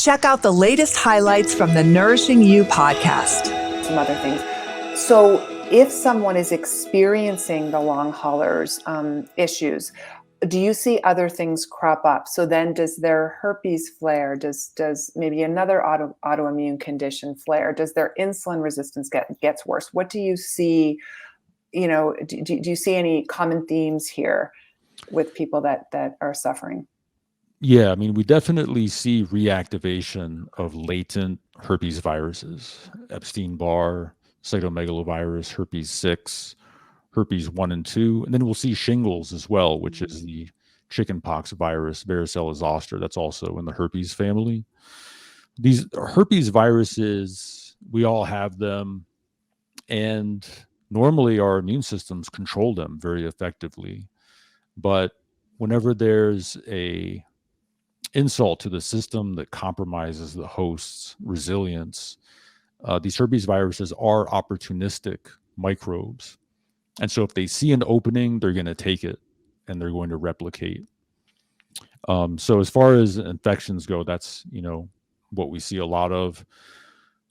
Check out the latest highlights from the Nourishing You podcast. Some other things. So if someone is experiencing the long haulers issues, do you see other things crop up? So then does their herpes flare? Does maybe another autoimmune condition flare? Does their insulin resistance gets worse? What do you see? Do you see any common themes here with people that are suffering? Yeah, I mean, we definitely see reactivation of latent herpes viruses, Epstein-Barr, cytomegalovirus, herpes 6, herpes 1 and 2. And then we'll see shingles as well, which is the chickenpox virus, varicella zoster. That's also in the herpes family. These herpes viruses, we all have them. And normally our immune systems control them very effectively. But whenever there's a insult to the system that compromises the host's resilience, these herpes viruses are opportunistic microbes. And so if they see an opening, they're going to take it and they're going to replicate. So as far as infections go, that's, what we see a lot of.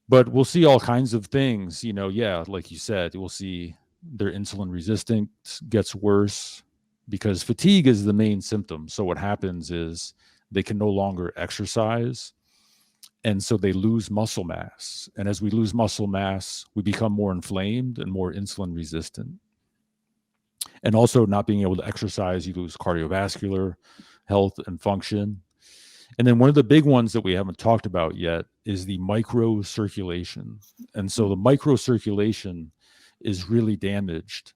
But we'll see all kinds of things, like you said, we'll see their insulin resistance gets worse because fatigue is the main symptom. So what happens is they can no longer exercise. And so they lose muscle mass. And as we lose muscle mass, we become more inflamed and more insulin resistant. And also not being able to exercise, you lose cardiovascular health and function. And then one of the big ones that we haven't talked about yet is the microcirculation. And so the microcirculation is really damaged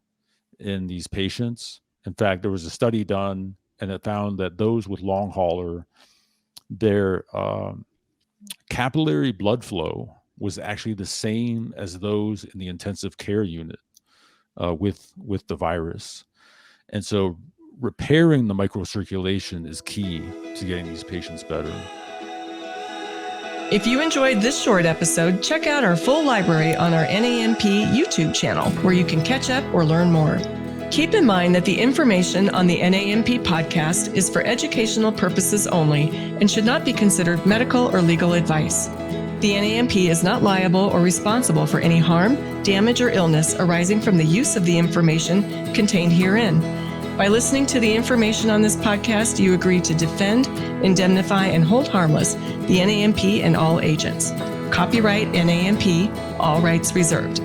in these patients. In fact, there was a study done and it found that those with long hauler, their capillary blood flow was actually the same as those in the intensive care unit with the virus. And so repairing the microcirculation is key to getting these patients better. If you enjoyed this short episode, check out our full library on our NAMP YouTube channel, where you can catch up or learn more. Keep in mind that the information on the NAMP podcast is for educational purposes only and should not be considered medical or legal advice. The NAMP is not liable or responsible for any harm, damage, or illness arising from the use of the information contained herein. By listening to the information on this podcast, you agree to defend, indemnify, and hold harmless the NAMP and all agents. Copyright NAMP, all rights reserved.